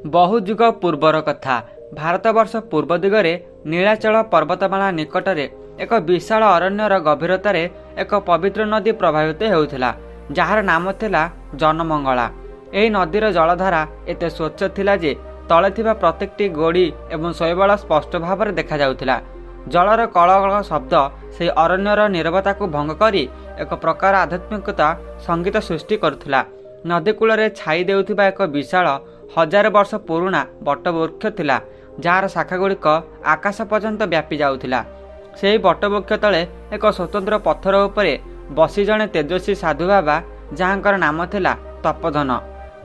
बहु जुग पूर्वर कथा। भारतवर्ष पूर्व दिगरे नीलाचल पर्वतमाला निकटरे एक विशाल अरण्यर गभीरतार एक पवित्र नदी प्रभावित होउथिला, जार नाम थिला जनमंगला। एही नदीर जलधारा एते स्वच्छ थिला जे तले थिबा प्रत्येकटी गोड़ी एवं शैवाल स्पष्ट भाव में देखा जाउथिला। जलर कलकल शब्द से अरण्यर नीरवता को भंग करी एक प्रकार आध्यात्मिकता संगीत सृष्टि करुथिला। नदी कूल छाई देउथिबा एक विशाल 1000 वर्ष पुराणा बटवृक्ष थिला, जार शाखा गुड़िक आकाश पर्यंत व्यापी जाउथिला। सेही बटवृक्ष तले एक स्वतंत्र पत्थर उपरे बसी जड़े तेजस्वी साधु बाबा, जहाँकर नाम थिला तपोधन।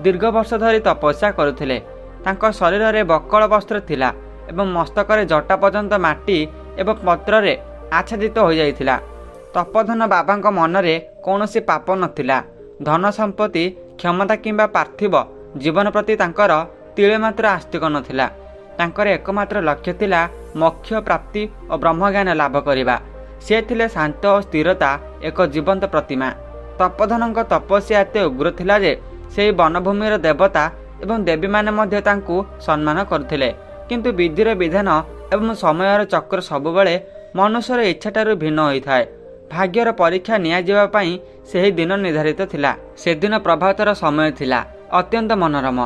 दीर्घ वर्ष धरी तपस्या करुथिले। तांको शरीर में बकल वस्त्र थिला एवं मस्तक जटा पर्यंत माटी एवं पत्र रे आच्छादित हो जाइथिला। तपोधन बाबा मनरे कौनसी पाप नथिला। धन संपत्ति, क्षमता किंबा पार्थिव जीवन प्रति तांकर तिळे मात्र आस्तिक नथिला। तांकर एकमात्र लक्ष्य थिला मोक्ष प्राप्ति और ब्रह्मज्ञान लाभ करिबा। से थिले शांत और स्थिरता एक जीवंत प्रतिमा। तपोधनक तपस्या एते उग्र थिला जे से वनभूमिर देवता एवं देवी माने मध्य तांकु सम्मान करथिले। किंतु विधिर विधान एवं समयर चक्र सबुबले मनुष्यर इच्छाठारु भिन्न होइथाय। भाग्यर परीक्षा निया पई सेही दिन निर्धारित थिला। से दिन प्रभातर समय थिला, अत्यंत मनोरम।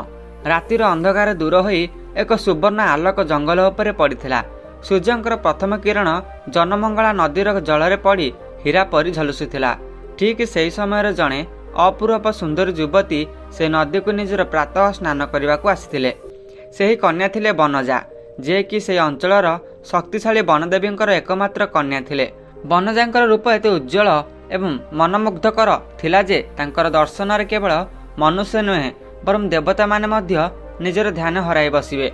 रातिर अंधकार दूर होई एक सुवर्ण आलोक जंगल उपरे पड़िथिला। सूर्यंकर प्रथम किरण जनमंगला नदीर जल पड़ी हीरा परी झलुसुथिला। ठीक से समय जड़े अपूर्व सुंदर युवती से नदी को निजर प्रातः स्नान करने को आसीथिले। सेही कन्या थिले बनजा, जे कि से अंचलर शक्तिशाली वनदेवी एकमात्र कन्या थिले। बनजांकर रूप एते उज्जवल एवं मनमुग्धकर थिला जे तांकर दर्शन केवल मनुष्य नुहे बरम देवता माने मध्य निजर ध्यान हराई बसिबे।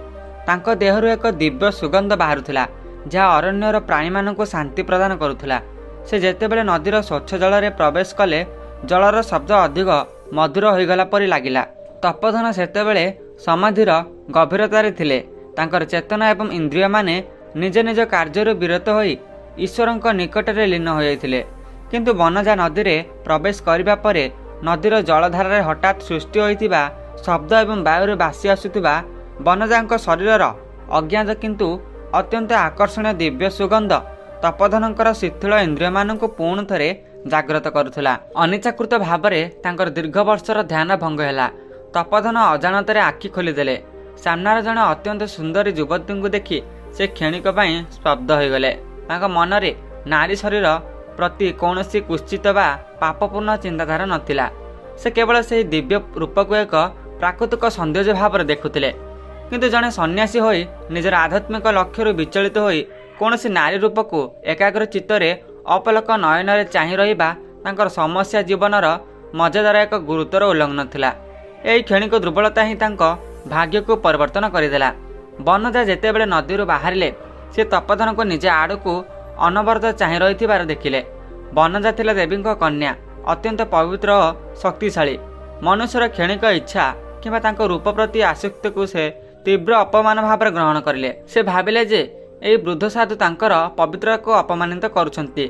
तांको देहरु एक दिव्य सुगंध बाहरुथिला, जहाँ अरण्यर प्राणी मानकु शांति प्रदान करुथिला। से जेतेबेले नदीर स्वच्छ जल रे प्रवेश कले, जलर शब्द अधिक मधुर होइगला परि लागिला। तपोधन सेतेबेले समाधिर गभीरतारे थिले। तांकर चेतना एवं इंद्रिय माने निज निज कार्य विरत होई ईश्वरंक निकटरे लीन हो जाइथिले। किंतु बनजा नदी रे प्रवेश करिबा परे नदीर जलधारा हठात सृष्टि होइतिबा शब्द एवं वायु भासी आसुथिबा बनजांक शरीरर अज्ञात किंतु अत्यंत आकर्षणीय दिव्य सुगंध तपोधनकर शिथिल इंद्रिय मानक पुणी थरे जागृत करुथिला। अनिच्छाकृत भावरे तांकर दीर्घ वर्षर ध्यान भंग हैला। तपोधन अजाणତରେ आखि खोलिदेले। सामनार जणे अत्यंत सुंदरी युवती को देखि से क्षणिक पई स्तब्ध होइगले। तांक मनरे नारी शरीर प्रति कौनसी कुश्चित बा पापपूर्ण चिंताधारा नथिला। से केवल से दिव्य रूप को एक प्राकृतिक सौंदर्य भाव देखुथिले। किंतु जड़े सन्यासी होई निजर आध्यात्मिक लक्ष्य विचलित होई कौनसी नारी रूप को एकाग्र चित्तरे अपलक नयन चाहि रहिबा तांकर समस्या जीवनर मजादार एक गुरुतर उल्लंघन थिला। एही क्षणिक दुर्बलता ही तांको भाग्य को परिवर्तन करदेला। बनजा जेतेबेले नदीरू बाहरिले, से तपोधन को निजे आड़कू अनवरत चाहि रहिथिबार देखिले। बनजा थिला देवींक कन्या, अत्यंत पवित्र और शक्तिशाली। मनुष्यर क्षणिक इच्छा किंबा तांको रूप प्रति आसक्ति को से तीव्र अपमान भाव ग्रहण करिले। से भाविले जे एही वृद्ध साधु तांकर पवित्र को अपमानित करुछंती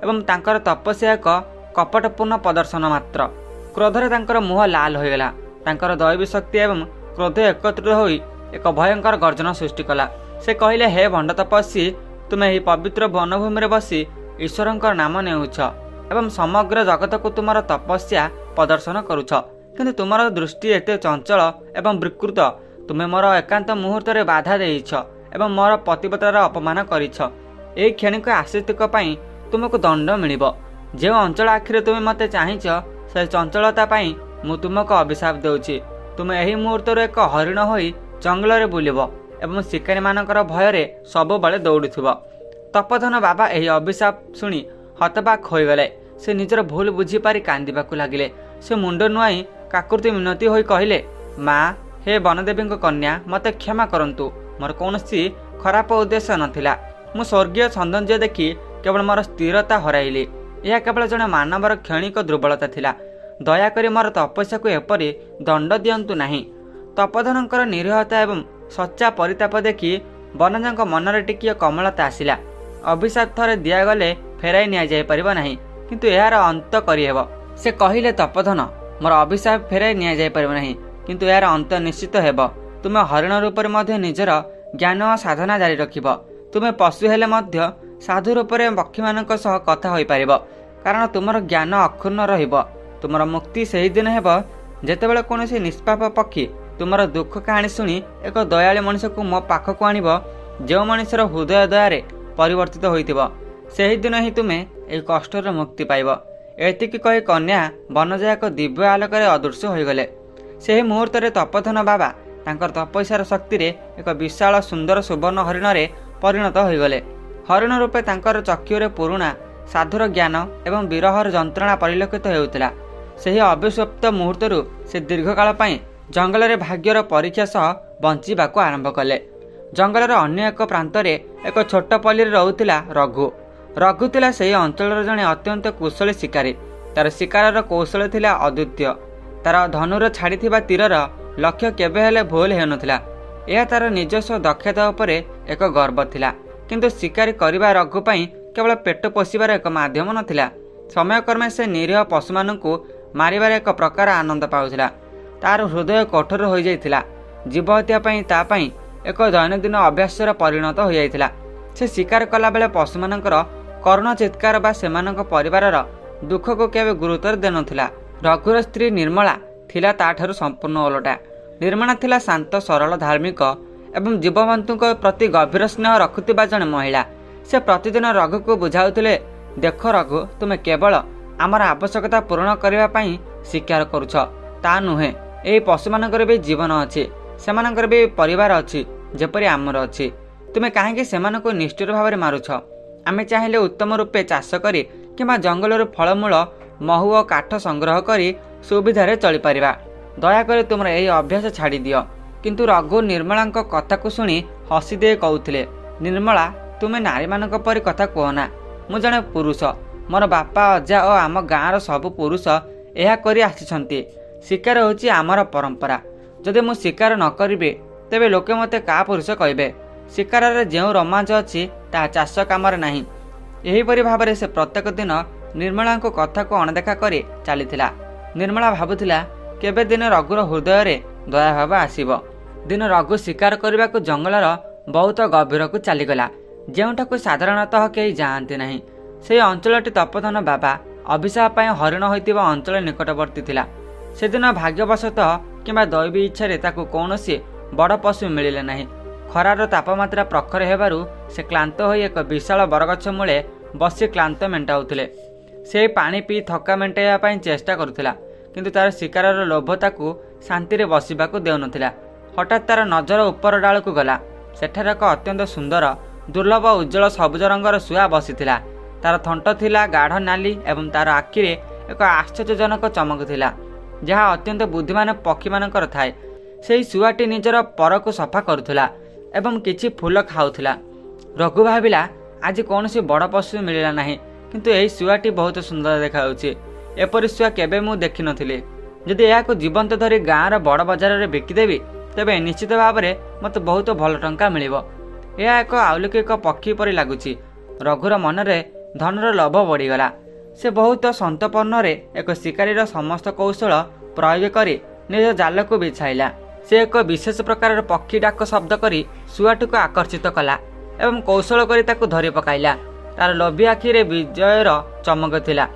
एवं तांकर तपस्या एक कपटपूर्ण प्रदर्शन मात्र। क्रोधरे तांकर मुह लाल होइगला। तांकर दैवी शक्ति एवं क्रोध एकत्रित होई एक भयंकर गर्जन सृष्टि कला। से कहिले, हे भंड तपस्वी, तुमे एही पवित्र वनभूमि बसी ईश्वरंकर नाम नेउछ एवं समग्र जगत को तुमर तपस्या प्रदर्शन करुछ। किंतु तुमर दृष्टि एते चंचल एवं विकृत। तुमे मोर एकांत मुहूर्त रे बाधा देइछ एवं मोर पतिव्रतार अपमान करिछ। एही क्षणिक आसक्तिक पई तुमको दंड मिलिबो। जे अंचल आखिरे तुमे मते चाहिछ, से चंचलता पई मु तुमको अभिशाप देउछि। तुमे एही मुहूर्त रे एक हरिण होई जंगल रे बुलिबो एवं शिकारी मानकर भय रे सब बळे दौड़ुथिबो। तपोधन बाबा एही अभिशाप सुनी हतबाक होइगले। से निजर भूल बुझी पारी कांदिबाकू लागिले। से मुंड नुआई काकुति मिनती होई कहिले, माँ, हे वनदेवी कन्या, मते क्षमा करंतु। मोर कौनसी खराब उद्देश्य नथिला। मु स्वर्गीय सौंदर्य देखि केवल मोर स्थिरता हराइली। यह केवल जड़े मानवर क्षणिक दुर्बलता थिला। दयाकरी मोर तपस्या को एपरि दंड दियंतु नाही। तपोधनकर निरीहता एवं सच्चा परिताप देखि बनजांक मनरे टिकिए कमलता आसिला। अभिशाप थरे दियागले फेराई निया जाय परिबो नाही, किंतु यार अंत करिहेबो। से कहिले, तपोधन, मोर अभिशाप फेराई निया जाय परिबो नाही, किंतु यार अंत निश्चित हेबो। तुमे हरिण रूप में निजर ज्ञान और साधना जारी रखिब। तुमे पशु हेले मध्य साधु रूप में पक्षी मानक सह कथा होई परिबो, कारण तुमर ज्ञान अक्षुण्ण रहिब। तुमर मुक्ति सही दिन हेब जेतेबेले कोनोसी निष्पाप पक्षी तुमर दुख कहानी शुणी एक दयालु मनुष्य को मो पाखक आणिब, जो मनुष्यर हृदय दयारे परिवर्तित होइतिबो, सेही दिन ही तुमे एई कष्टर मुक्ति पाइब। एतिकी कही कन्या वनजा एक दिव्य आलोक अदृश्य होइगले। सेही मुहूर्त तपोधन बाबा तांकर तपस्यार शक्ति रे एक विशाल सुंदर सुवर्ण हरिण रे परिणत होइगले। हरिण रूपे तांकर चक्षुरे पुरुणा साधुर ज्ञान एवं विरहर जंत्रणा परिलक्षित हेउतिला। सेही अभिशप्त मुहूर्तरू से दीर्घकाल पई जंगल रे भाग्यर परीक्षा सह बंचिबाको आरंभ कले। जंगलर अन्य एक प्रांतरे एक छोट पल्ली रहुतिला रघु। रघु थिला सेही अंचलर जणे अत्यंत कुशली शिकारी। तार शिकारर कौशल थिला अद्वितीय। तार धनुर छाड़ीथिबा तीरर लक्ष्य केबे हेले भूल हेउनथिला। यह तार निजस्व दक्षता उपरे एक गर्व थिला, किंतु शिकारी करिबा रघु पई केवल पेट पोषिबार एक माध्यम नथिला। समयक्रमे से निरीह पशुमानंकु मारिबार एक प्रकार आनंद पाउथिला। तार हृदय कठोर हो जाइथिला। जीव हत्या पई ता पई एक दैनंदिन अभ्यासर परिणत हो जाइथिला। से शिकार कला बेले पशुमानंकर करुण चित्कार बा सेमानंक परिवारर दुख को केबे गुरुतर देनथिला। रघुर स्त्री निर्मला थिला ताठारु संपूर्ण ओलटा। निर्मला थिला शांत सरल धार्मिक एवं जीवजंतुक प्रति गभीर स्नेह रखुथिबा जणे महिला। से प्रतिदिन रघु को बुझाउथिले, देख रघु, तुमे केवल आमर आवश्यकता पूर्ण करबा पई शिकार करूछ, ता नुहे। एई पशुमानकर भी जीवन अछि, सेमानकर भी परिवार अछि जेपरि आमर अछि। तुमे काहेकि सेमानको निष्ठुर भाव मारुछ? आमे चाहिले उत्तम रूपे चाष करी किंबा जंगलर फलमूल महु और काठ संग्रह करी सुविधारे चली परिबा। दयाकरी तुमर एई अभ्यास छाड़ी दियो। किंतु रघु निर्मलांक कथा को सुनी हसी दे कहउथिले, निर्मला, तुमे नारी मानक परि कथा कहना। मु जणे पुरुष, मोर बापा अजा और आम गाँर सब पुरुष एहा करी आसिछंती। शिकार होची आमर परंपरा। जदि मु शिकार न करिबे तेबे लोके मते का पुरुष कहबे। शिकार रे जेउ रोमांच अछि ता चाष कामर नाही। एहीपरि भाबरे से प्रत्येक दिन निर्मला को कथा को अणदेखा करे चलीथिला। निर्मला भाबुथिला, केबे दिन रघुर हृदय रे दया भाव आसीबो। दिन रघु शिकार करबा को जंगलर बहुत गभीर को चलीगला, जेउठाकु साधारणतः केही जाआंती नाही। से अंचलटी तपोधन बाबा अभिशाप पाई हरिण होइतिबा अंचल निकटवर्ती थिला। सेदिन भाग्यवशतः किंबा दैवी इच्छारे ताकू कौनसी बड़ पशु मिलिले नाही। खरार तापमात्रा प्रखर हेबारु से क्लांत होई एक विशाल बरगछ मूले बसी क्लांत मेंटाउथिले। से पानी पी थका मेंटाइबा पई चेष्टा करुथिला, किंतु तार शिकारर लोभ ताकू शांति रे बसिबाकू देउनथिला। हठात तार नजर ऊपर डाल को गला। सेठार एक अत्यंत सुंदर दुर्लभ उज्जवल सबुज रंगर शुआ बसीथिला। तार थंट थिला गाढ़ नाली एवं तार आखिरे एक आश्चर्यजनक चमक थिला, जहाँ अत्यंत बुद्धिमान पक्षी मानकर थाए। सेही शुआटी निजर पर को सफा करुथिला एवं किछि फूल खाउथिला। रघु भाविला, आज कौनसी बड़ पशु मिलिला नाही, किंतु एही शुआटी बहुत सुंदर देखाउछि। एपरि शुआ केबे मु देखि नथिले। जदि एहाको जीवंत धरी गाँर बड़ बजार रे बिकिदेबी तेबे निश्चित भाव में मत बहुत भल टंका मिलिबो। यह एक अलौकिक पक्षी परि लागुछि। रघुर मनरे धनर लोभ बढ़ीगला। से बहुत संतपन्न रे एक शिकारीर समस्त कौशल प्रयोग करी निज जाल को बिछाइला। से एक विशेष प्रकार पक्षी डाक शब्द करी शुआटी को आकर्षित कला एवं कौशल करी ताकू धरी पकाइला। तार लोभी आखिरे विजयर चमक थिला।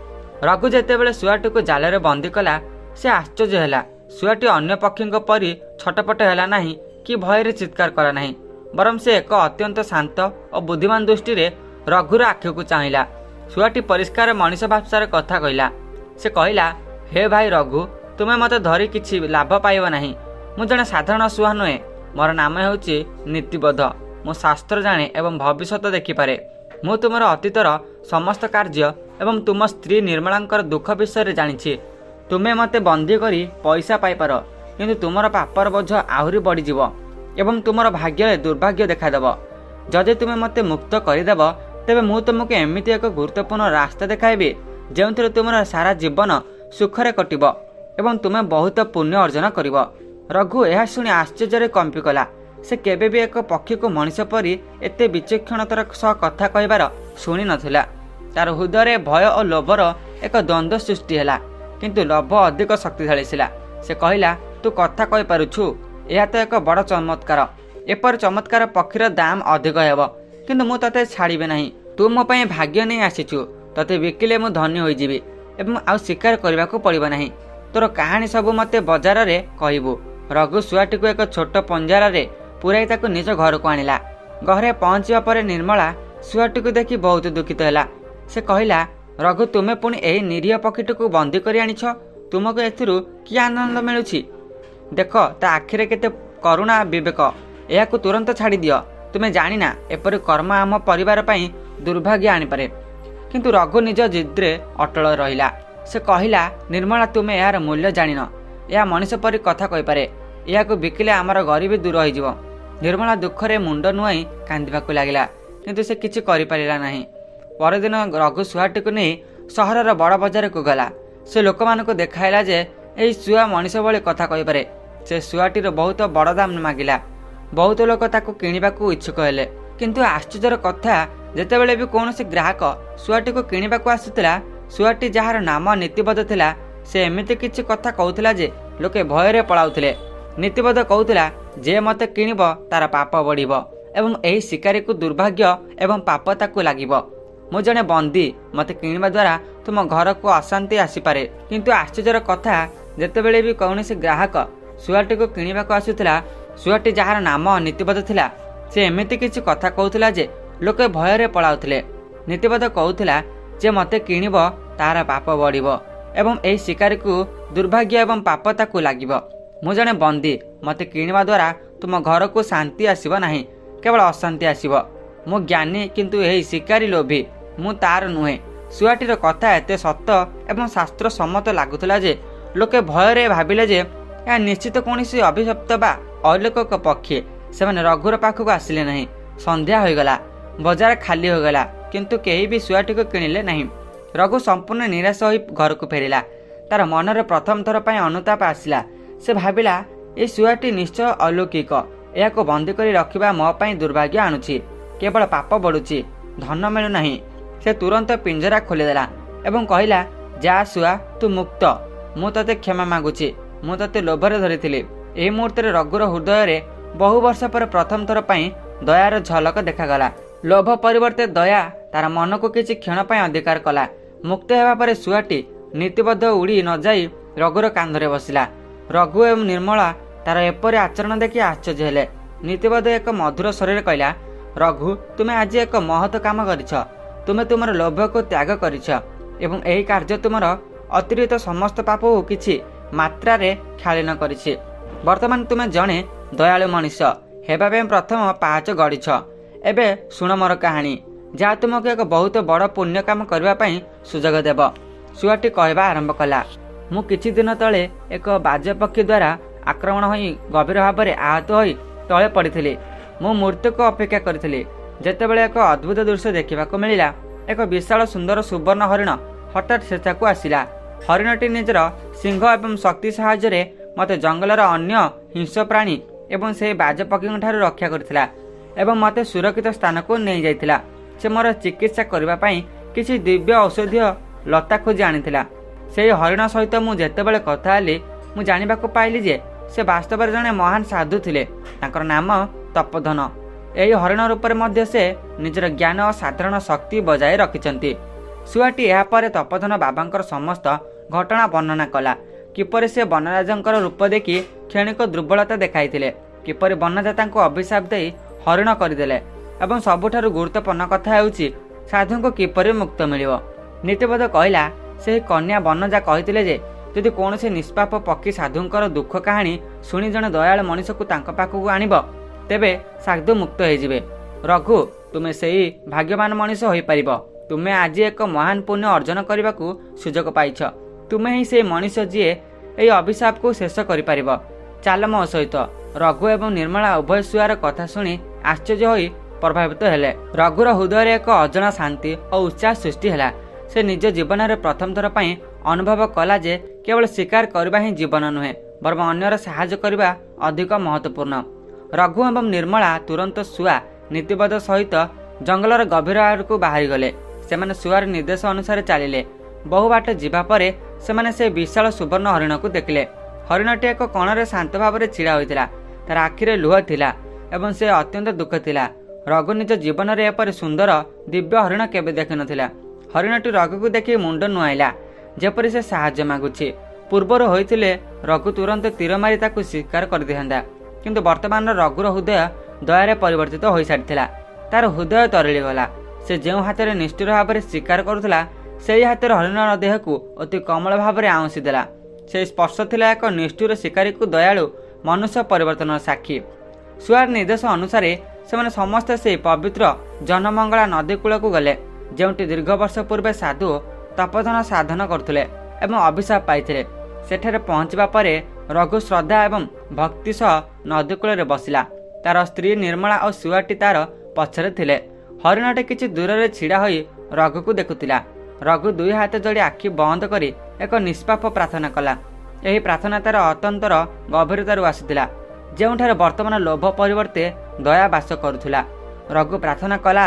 रघु जेतेबेले शुआटी को जाल रे बंदी कला, से आश्चर्य हैला। शुआटी अन्य पक्षी परी छटपट हैला नाही कि भय चित्कार करा नाही, बरम से एक अत्यंत शांत और बुद्धिमान दृष्टि रे रघुर आखि को चाहिला। शुआटी परिष्कार मनीष भाषार कथा कहला। से कहला, हे भाई रघु, तुमे मते धरी किछि लाभ पाइब नाही। मु जणे साधारण शुआ नुहे, मोर नाम हेउछि नीतिबोध। मु शास्त्र जाने एवं भविष्यत देखिपारे। मु तुमर अतीतर समस्त कार्य एवं तुम स्त्री निर्मलांकर दुख विषय जानिछि। तुमे मते बंदी करी पैसा पाइपार, किंतु तुमर पापर बोझ आहुरी बढ़ीजिव एवं तुमर भाग्य दुर्भाग्य देखादेव। जदि तुमे मते मुक्त करदेव तेबे मु तुमको एमिति एक गुरुत्वपूर्ण रास्ता देखाइबी जेउथिरे तुमर सारा जीवन सुखरे कटिब एवं तुमे बहुत पुण्य अर्जन करिब। रघु यह शुणी आश्चर्य कंपिकला। से केबे भी एक पक्षी को मनीष परी एते विचक्षणतार सह कथा कहबार शुणी नथिला। तार हृदय भय और लोभर एक द्वंद्व सृष्टि हैला, किंतु लोभ अधिक शक्तिशाली थिला। से कहला, तू कथा कहि पारुछु, यह तो एक बड़ चमत्कार। एपर चमत्कार पक्षीर दाम अधिक हेब, किंतु मु तते छाड़बे नहीं। तू मो पई भाग्य नहीं आसीचु, तते बिकिले मु धन्य होई जीवी एवं आउ शिकार करबा को पड़िबो नहीं। तोर कहानी सब मते बाजार रे कहबू। रघु शुआटी को एक छोट पंजरा रे पुराई ताको निज घर को आनिला। घरे पहुंचवा पर निर्मला शुआटी को देखि बहुत दुखित हैला। से कहला, रघु तुमे पुणी एही निरीह पक्षीटी को बंदी करी आनिछ, तुमको एथिरु कि आनंद मिलुछि? देख ता आखिरे केते करुणा विवेक। एहाकु तुरंत छाड़ी दियो। तुमे जानिना एपरि कर्म आम परिवार पई दुर्भाग्य आनी पारे। किंतु रघु निज जिद्रे अटल रहिला। से कहला, निर्मला तुमे यार मूल्य जानिन। यह मनीष परी कथा कहि पारे। एहाकु बिकिले आमर गरीबी दूर होई जिवो। निर्मला दुखरे मुंड नुआई कांदिबाकु लागिला, किंतु से किछि करि पारिला नाही। परदिन रघु शुआटी को नहीं सहरर बड़ बजार को गला। से लोक मानक देखाइला जे एही शुआ मनीष भली कथा कहि पारे। से शुआटीर बहुत बड़ दाम मागिला। बहुत लोक ताकू किणिबाकू इच्छुक हेले, किंतु आश्चर्यर कथा जेतेबेले भी कौन ग्राहक शुआटी को किणिबाकू आसुतिला, शुआटी जार नाम नीतिबद्ध थिला, से एमिति किछि कथा कहूतिला जे लोके भयरे पळाउथिले। नीतिबद्ध कहूतिला, जे मते किणिब तार पाप बढ़िब एवं एही शिकारी को दुर्भाग्य एवं पाप ताकू लागिब। मु जने बंदी, मते किणिबा द्वारा तुम घर को अशांति आसीपारे। किंतु आश्चर्यर कथा जेतेबेले भी कौनसी ग्राहक शुआटी को किणिबाकू आसुतिला, शुआटी जार नाम नीतिबद्ध थिला, से एमिति किछि कथा कहूतिला जे लोके भयरे पळाउथिले। नीतिबद्ध कहूतिला, जे मते किणिब तार पाप बढ़िब एवं एही शिकारी को दुर्भाग्य एवं पाप ताकू लागिब। मु जने बंदी, मते किणिबा द्वारा तुम घर को शांति आसीबो नाही, केवल अशांति आसीबो। मु ज्ञानी, किंतु एही शिकारी लोभी, मु तार नुहे। शुआटीर कथा एते सत्य एवं शास्त्र सम्मत लागुथिला जे लोके भयरे भाबिले जे या निश्चित कौनसी अभिशप्त बा अलौकिक पक्षी। सेमाने रघुर पाखक आसिले नहीं। संध्या होइगला, बजार खाली होगला, किंतु केही भी शुआटी को किणिले नहीं। रघु संपूर्ण निराश होई घर को फेरिला। तार मनरे प्रथम थर पई अनुताप आसिला। से भाबिला, ए शुआटी निश्चय अलौकिक। एहाको बंदी करी रखिबा मो पई दुर्भाग्य आणुछि, केवल पाप बढ़ुछि, धन मिलु नहीं। से तुरंत पिंजरा खोलिदेला एवं कहला, जा शुआ, तू मुक्त। मु तते क्षमा मागुछि, मु तते लोभरे धरिथिली। एही मुहूर्त रघुर हृदय रे बहु वर्ष पर प्रथम थर पई दयार झलक देखागला। लोभ परिवर्ते दया तार मन को किछि क्षण पई अधिकार कला। मुक्त हेबा परे शुआटी नीतिबद्ध उड़ी न जाई रघुर कांधरे बसिला। रघु एवं निर्मला तार एपरि आचरण देखि आश्चर्य हेले। नीतिबद्ध एक मधुर स्वरे कहला, रघु तुमे आज एक महत काम करिछ। तुमे तुमर लोभ को त्याग करिछ एवं एही कार्य तुमर अतिरिक्त समस्त पाप को किछि मात्रा रे ख्यालीन करिछि। वर्तमान तुमे जणे दयालु मनीष हेबा पे प्रथम पाहाच गढ़िछ। एबे शुण मोर कहानी, जहाँ तुमको एक बहुत बड़ पुण्य काम करने सुजोग देव। शुआटी कहवा आरंभ कला, मु किछि दिन तले एक बाज पक्षी द्वारा आक्रमण होई गभीर भाव में आहत होई तले पड़ी। मु मृत्यु को अपेक्षा करी। जेतेबेले एक अद्भुत दृश्य देखा मिला। एक विशाल सुंदर सुवर्ण हरिण हठात सेठाकू आसिला। हरिणटी निजर सिंह एवं शक्ति साहाय्य मते जंगलर अन्य हिंस्र प्राणी एवं से बाज पक्षी ठारू रक्षा करथिला एवं मते सुरक्षित स्थान को नहीं जाइथिला। से मोर चिकित्सा करबा पई किछि दिव्य औषधीय लता खोजी आनिथिला। से हरिण सहित मु जेतेबेले कथा हेली, मु जानिबाको पाइली जे से वास्तव में जने महान साधु थिले। तांकर नाम तपोधन। एही हरिण रूप में से निजर ज्ञान और साधारण शक्ति बजाय रखिछंती। शुआटी एहापर तपोधन बाबांकर समस्त घटना वर्णना कला। किपरि से वनराजंकर रूप देखि क्षणिक दुर्बलता देखाइथिले, किपरि वनराजा को अभिशाप देई हरिण करदेले एवं सबुठारु गुरुत्वपूर्ण कथा हेउछि साधु को किपरि मुक्त मिलिबो। नीतिबद्ध कहला, से कन्या वनजा कहिथिले जे यदि कौनसी निष्पाप पक्षी साधुंकर दुख कहानी शुणी जने दयाल मनीष को तांक पाखकू आनिब, तेबे साधु मुक्त होइजिबे। रघु तुमे सेही भाग्यवान मनीष होई परिबो। तुमे आज एक महान पुण्य अर्जन करने को सुजोग पाइछ। तुमे ही से मनीष जीए एही अभिशाप को शेष करि परिबो। चाल मो सहित। रघु एवं निर्मला उभय शुआर कथा शुणी आश्चर्य होई प्रभावित हेले। रघुर हृदय एक अजଣା शांति और उत्साह सृष्टि हैला। से निज जीवन में प्रथम थर पई अनुभव कला जे केवल शिकार करबा ही जीवन नुहे, बरं अन्यर साहाय्य करबा अधिक महत्वपूर्ण। रघु एवं निर्मला तुरंत शुआ नीतिबद्ध सहित जंगलर गभीर आड़कू बाहरी गले। सेमाने शुआर निर्देश अनुसार चलिले। बहु बाट जीवा परे सेमाने से विशाल सुवर्ण हरिण को देखिले। हरिणटी एक कोणरे शांत भाव में छिड़ा होइतिला। ତାର ଆଖିରେ ଲୁହ ଥିଲା ଏବଂ ସେ ଅତ୍ୟନ୍ତ ଦୁଃଖ ଥିଲା। ରଘୁ ନିଜ ଜୀବନରେ ଏପରି ସୁନ୍ଦର ଦିବ୍ୟ ହରିଣ କେବେ ଦେଖିନଥିଲା। ହରିଣଟି ରଘୁକୁ ଦେଖି ମୁଣ୍ଡ ନୁଆଇଲା, ଯେପରି ସେ ସାହାଯ୍ୟ ମାଗୁଛି। ପୂର୍ବରୁ ହୋଇଥିଲେ ରଘୁ ତୁରନ୍ତ ତୀର ମାରି ତାକୁ ଶିକାର କରିଦେଇଥାନ୍ତା, କିନ୍ତୁ ବର୍ତ୍ତମାନର ରଘୁର ହୃଦୟ ଦୟାରେ ପରିବର୍ତ୍ତିତ ହୋଇସାରିଥିଲା। ତାର ହୃଦୟ ତରଳିଗଲା। ସେ ଯେଉଁ ହାତରେ ନିଷ୍ଠୁର ଭାବରେ ଶିକାର କରୁଥିଲା, ସେହି ହାତରେ ହରିଣର ଦେହକୁ ଅତି କୋମଳ ଭାବରେ ଆଉଁସି ଦେଲା। ସେହି ସ୍ପର୍ଶ ଥିଲା ଏକ ନିଷ୍ଠୁର ଶିକାରୀକୁ ଦୟାଳୁ ମନୁଷ୍ୟ ପରିବର୍ତ୍ତନର ସାକ୍ଷୀ। ଶୁଆର ନିର୍ଦ୍ଦେଶ ଅନୁସାରେ ସେମାନେ ସମସ୍ତେ ସେହି ପବିତ୍ର ଜନମଙ୍ଗଳା ନଦୀ କୂଳକୁ ଗଲେ, ଯେଉଁଠି ଦୀର୍ଘ ବର୍ଷ ପୂର୍ବେ ସାଧୁ ତପୋଧନ ସାଧନ କରୁଥିଲେ ଏବଂ ଅଭିଶାପ ପାଇଥିଲେ। ସେଠାରେ ପହଞ୍ଚିବା ପରେ ରଘୁ ଶ୍ରଦ୍ଧା ଏବଂ ଭକ୍ତି ସହ ନଦୀ କୂଳରେ ବସିଲା। ତାର ସ୍ତ୍ରୀ ନିର୍ମଳା ଓ ଶୁଆଟି ତାର ପଛରେ ଥିଲେ। ହରିଣଟି କିଛି ଦୂରରେ ଛିଡ଼ା ହୋଇ ରଘୁକୁ ଦେଖୁଥିଲା। ରଘୁ ଦୁଇ ହାତ ଯୋଡ଼ି ଆଖି ବନ୍ଦ କରି ଏକ ନିଷ୍ପାପ ପ୍ରାର୍ଥନା କଲା। ଏହି ପ୍ରାର୍ଥନା ତାର ଅନ୍ତର ଗଭୀରତାରୁ ଆସିଥିଲା, ଯେଉଁଠାରେ ବର୍ତ୍ତମାନ ଲୋଭ ପରିବର୍ତ୍ତେ ଦୟା ବାସ କରୁଥିଲା। ରଘୁ ପ୍ରାର୍ଥନା କଲା,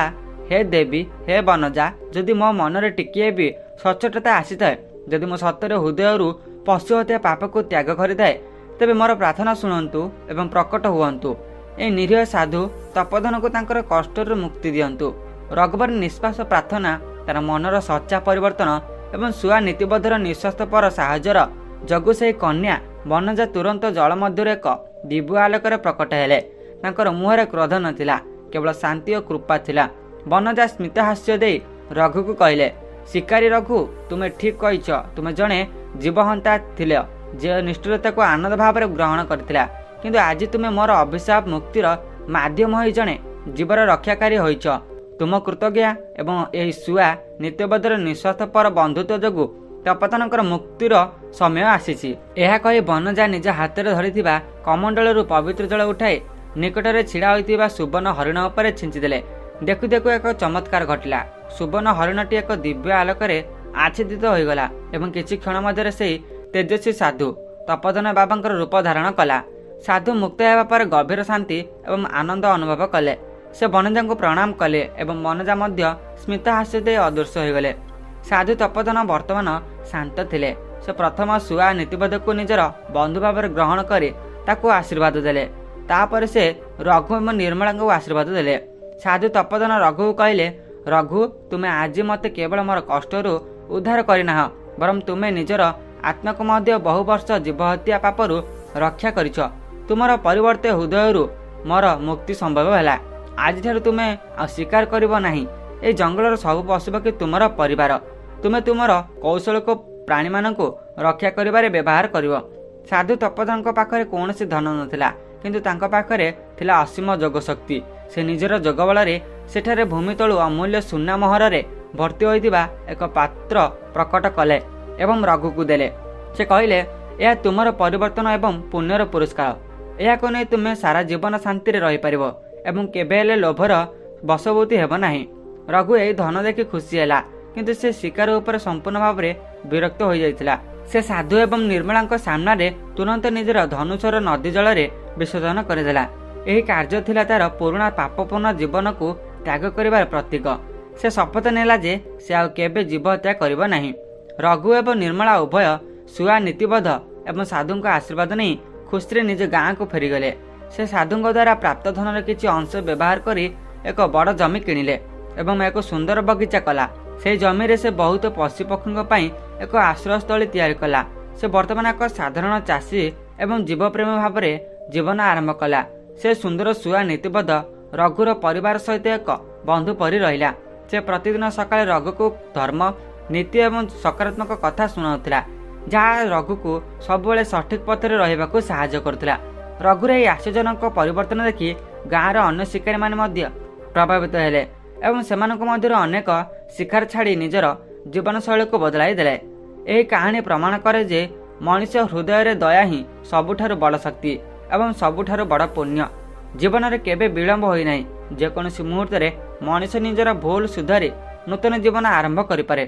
ହେ ଦେବୀ, ହେ ବନଜା, ଯଦି ମୋ ମନରେ ଟିକିଏ ବି ସଚ୍ଚୋଟତା ଆସିଥାଏ, ଯଦି ମୁଁ ସତରେ ହୃଦୟରୁ ପଶୁ ହତ୍ୟା ପାପକୁ ତ୍ୟାଗ କରିଥାଏ, ତେବେ ମୋର ପ୍ରାର୍ଥନା ଶୁଣନ୍ତୁ ଏବଂ ପ୍ରକଟ ହୁଅନ୍ତୁ। ଏହି ନିରୀହ ସାଧୁ ତପୋଧନକୁ ତାଙ୍କର କଷ୍ଟରୁ ମୁକ୍ତି ଦିଅନ୍ତୁ। ରଘୁବର ନିଷ୍ପାସ ପ୍ରାର୍ଥନା, ତାର ମନର ସଚ୍ଚା ପରିବର୍ତ୍ତନ ଏବଂ ଶୁଆ ନୀତିବଦ୍ଧର ନିଃସ୍ୱାର୍ଥପର ସାହାଯ୍ୟର ଯୋଗୁଁ ସେହି କନ୍ୟା ବନଜା ତୁରନ୍ତ ଜଳ ମଧ୍ୟରେ ଏକ ଦିବ୍ୟ ଆଲୋକରେ ପ୍ରକଟ ହେଲେ। ତାଙ୍କର ମୁହଁରେ କ୍ରୋଧ ନଥିଲା, କେବଳ ଶାନ୍ତି ଓ କୃପା ଥିଲା। ବନଜା ସ୍ମିତ ହାସ୍ୟ ଦେଇ ରଘୁକୁ କହିଲେ, ଶିକାରୀ ରଘୁ, ତୁମେ ଠିକ୍ କହିଛ। ତୁମେ ଜଣେ ଜୀବହନ୍ତା ଥିଲ, ଯେ ନିଷ୍ଠୁରତାକୁ ଆନନ୍ଦ ଭାବରେ ଗ୍ରହଣ କରିଥିଲା, କିନ୍ତୁ ଆଜି ତୁମେ ମୋର ଅଭିଶାପ ମୁକ୍ତିର ମାଧ୍ୟମ ହୋଇ ଜଣେ ଜୀବର ରକ୍ଷାକାରୀ ହୋଇଛ। ତୁମ କୃତଜ୍ଞା ଏବଂ ଏହି ଶୁଆ ନିତ୍ୟବଦ୍ଧର ନିଃସ୍ୱାର୍ଥପର ବନ୍ଧୁତ୍ୱ ଯୋଗୁଁ ତପୋଧନଙ୍କର ମୁକ୍ତିର ସମୟ ଆସିଛି। ଏହା କହି ବନଜା ନିଜ ହାତରେ ଧରିଥିବା କମଣ୍ଡଳରୁ ପବିତ୍ର ଜଳ ଉଠାଇ ନିକଟରେ ଛିଡ଼ା ହୋଇଥିବା ସୁବର୍ଣ୍ଣ ହରିଣ ଉପରେ ଛିଞ୍ଚିଦେଲେ। ଦେଖୁ ଦେଖୁ ଏକ ଚମତ୍କାର ଘଟିଲା। ସୁବର୍ଣ୍ଣ ହରିଣଟି ଏକ ଦିବ୍ୟ ଆଲୋକରେ ଆଚ୍ଛାଦିତ ହୋଇଗଲା ଏବଂ କିଛି କ୍ଷଣ ମଧ୍ୟରେ ସେହି ତେଜସ୍ୱୀ ସାଧୁ ତପୋଧନ ବାବାଙ୍କର ରୂପ ଧାରଣ କଲା। ସାଧୁ ମୁକ୍ତ ହେବା ପରେ ଗଭୀର ଶାନ୍ତି ଏବଂ ଆନନ୍ଦ ଅନୁଭବ କଲେ। ସେ ବନଜାଙ୍କୁ ପ୍ରଣାମ କଲେ ଏବଂ ବନଜା ମଧ୍ୟ ସ୍ମିତ ହାସ୍ୟ ଦେଇ ଅଦୃଶ୍ୟ ହୋଇଗଲେ। ସାଧୁ ତପୋଧନ ବର୍ତ୍ତମାନ ଶାନ୍ତ ଥିଲେ। ସେ ପ୍ରଥମ ଶୁଆ ନୀତିବଦ୍ଧକୁ ନିଜର ବନ୍ଧୁ ଭାବରେ ଗ୍ରହଣ କରି ତାକୁ ଆଶୀର୍ବାଦ ଦେଲେ। ତାପରେ ସେ ରଘୁ ଏବଂ ନିର୍ମଳାଙ୍କୁ ଆଶୀର୍ବାଦ ଦେଲେ। ସାଧୁ ତପୋଧନ ରଘୁକୁ କହିଲେ, ରଘୁ, ତୁମେ ଆଜି ମୋତେ କେବଳ ମୋର କଷ୍ଟରୁ ଉଦ୍ଧାର କରିନାହ, ବରଂ ତୁମେ ନିଜର ଆତ୍ମାକୁ ମଧ୍ୟ ବହୁ ବର୍ଷ ଜୀବହତ୍ୟା ପାପରୁ ରକ୍ଷା କରିଛ। ତୁମର ପରିବର୍ତ୍ତେ ହୃଦୟରୁ ମୋର ମୁକ୍ତି ସମ୍ଭବ ହେଲା। ଆଜିଠାରୁ ତୁମେ ଆଉ ଶିକାର କରିବ ନାହିଁ। ଏହି ଜଙ୍ଗଲର ସବୁ ପଶୁପକ୍ଷୀ ତୁମର ପରିବାର। ତୁମେ ତୁମର କୌଶଳକୁ ପ୍ରାଣୀମାନଙ୍କୁ ରକ୍ଷା କରିବାରେ ବ୍ୟବହାର କରିବ। ସାଧୁ ତପୋଧନଙ୍କ ପାଖରେ କୌଣସି ଧନ ନଥିଲା, କିନ୍ତୁ ତାଙ୍କ ପାଖରେ ଥିଲା ଅସୀମ ଯୋଗଶକ୍ତି। ସେ ନିଜର ଯୋଗ ବଳରେ ସେଠାରେ ଭୂମି ତଳୁ ଅମୂଲ୍ୟ ସୁନା ମୋହରରେ ଭର୍ତ୍ତି ହୋଇଥିବା ଏକ ପାତ୍ର ପ୍ରକଟ କଲେ ଏବଂ ରଘୁକୁ ଦେଲେ। ସେ କହିଲେ, ଏହା ତୁମର ପରିବର୍ତ୍ତନ ଏବଂ ପୁଣ୍ୟର ପୁରସ୍କାର। ଏହାକୁ ନେଇ ତୁମେ ସାରା ଜୀବନ ଶାନ୍ତିରେ ରହିପାରିବ ଏବଂ କେବେ ହେଲେ ଲୋଭର ବଶବର୍ତ୍ତୀ ହେବ ନାହିଁ। ରଘୁ ଏହି ଧନ ଦେଖି ଖୁସି ହେଲା, କିନ୍ତୁ ସେ ଶିକାର ଉପରେ ସମ୍ପୂର୍ଣ୍ଣ ଭାବରେ ବିରକ୍ତ ହୋଇଯାଇଥିଲା। ସେ ସାଧୁ ଏବଂ ନିର୍ମଳାଙ୍କ ସାମ୍ନାରେ ତୁରନ୍ତ ନିଜର ଧନୁଷର ନଦୀ ଜଳରେ ବିସର୍ଜନ କରିଦେଲା। ଏହି କାର୍ଯ୍ୟ ଥିଲା ତାର ପୁରୁଣା ପାପପୂର୍ଣ୍ଣ ଜୀବନକୁ ତ୍ୟାଗ କରିବାର ପ୍ରତୀକ। ସେ ଶପଥ ନେଲା ଯେ ସେ ଆଉ କେବେ ଜୀବ ହତ୍ୟା କରିବ ନାହିଁ। ରଘୁ ଏବଂ ନିର୍ମଳା ଉଭୟ ଶୁଆ ନୀତିବଦ୍ଧ ଏବଂ ସାଧୁଙ୍କ ଆଶୀର୍ବାଦ ନେଇ ଖୁସିରେ ନିଜ ଗାଁକୁ ଫେରିଗଲେ। ସେ ସାଧୁଙ୍କ ଦ୍ୱାରା ପ୍ରାପ୍ତ ଧନର କିଛି ଅଂଶ ବ୍ୟବହାର କରି ଏକ ବଡ଼ ଜମି କିଣିଲେ ଏବଂ ଏକ ସୁନ୍ଦର ବଗିଚା କଲା। ସେହି ଜମିରେ ସେ ବହୁତ ପଶୁପକ୍ଷୀଙ୍କ ପାଇଁ ଏକ ଆଶ୍ରୟସ୍ଥଳୀ ତିଆରି କଲା। ସେ ବର୍ତ୍ତମାନ ଏକ ସାଧାରଣ ଚାଷୀ ଏବଂ ଜୀବପ୍ରେମୀ ଭାବରେ ଜୀବନ ଆରମ୍ଭ କଲା। ସେ ସୁନ୍ଦର ଶୁଆ ନୀତିବଦ୍ଧ ରଘୁର ପରିବାର ସହିତ ଏକ ବନ୍ଧୁ ପରି ରହିଲା। ସେ ପ୍ରତିଦିନ ସକାଳେ ରଘୁକୁ ଧର୍ମ, ନୀତି ଏବଂ ସକାରାତ୍ମକ କଥା ଶୁଣାଉଥିଲା, ଯାହା ରଘୁକୁ ସବୁବେଳେ ସଠିକ୍ ପଥରେ ରହିବାକୁ ସାହାଯ୍ୟ କରୁଥିଲା। ରଘୁର ଏହି ଆଶ୍ଚର୍ଯ୍ୟଜନକ ପରିବର୍ତ୍ତନ ଦେଖି ଗାଁର ଅନ୍ୟ ଶିକାରୀମାନେ ମଧ୍ୟ ପ୍ରଭାବିତ ହେଲେ ଏବଂ ସେମାନଙ୍କ ମଧ୍ୟରୁ ଅନେକ ଶିକାର ଛାଡ଼ି ନିଜର ଜୀବନଶୈଳୀକୁ ବଦଳାଇ ଦେଲେ। ଏହି କାହାଣୀ ପ୍ରମାଣ କରେ ଯେ ମଣିଷ ହୃଦୟରେ ଦୟା ହିଁ ସବୁଠାରୁ ବଡ଼ ଶକ୍ତି ଏବଂ ସବୁଠାରୁ ବଡ଼ ପୁଣ୍ୟ। ଜୀବନରେ କେବେ ବିଳମ୍ବ ହୋଇନାହିଁ। ଯେକୌଣସି ମୁହୂର୍ତ୍ତରେ ମଣିଷ ନିଜର ଭୁଲ ସୁଧାରି ନୂତନ ଜୀବନ ଆରମ୍ଭ କରିପାରେ।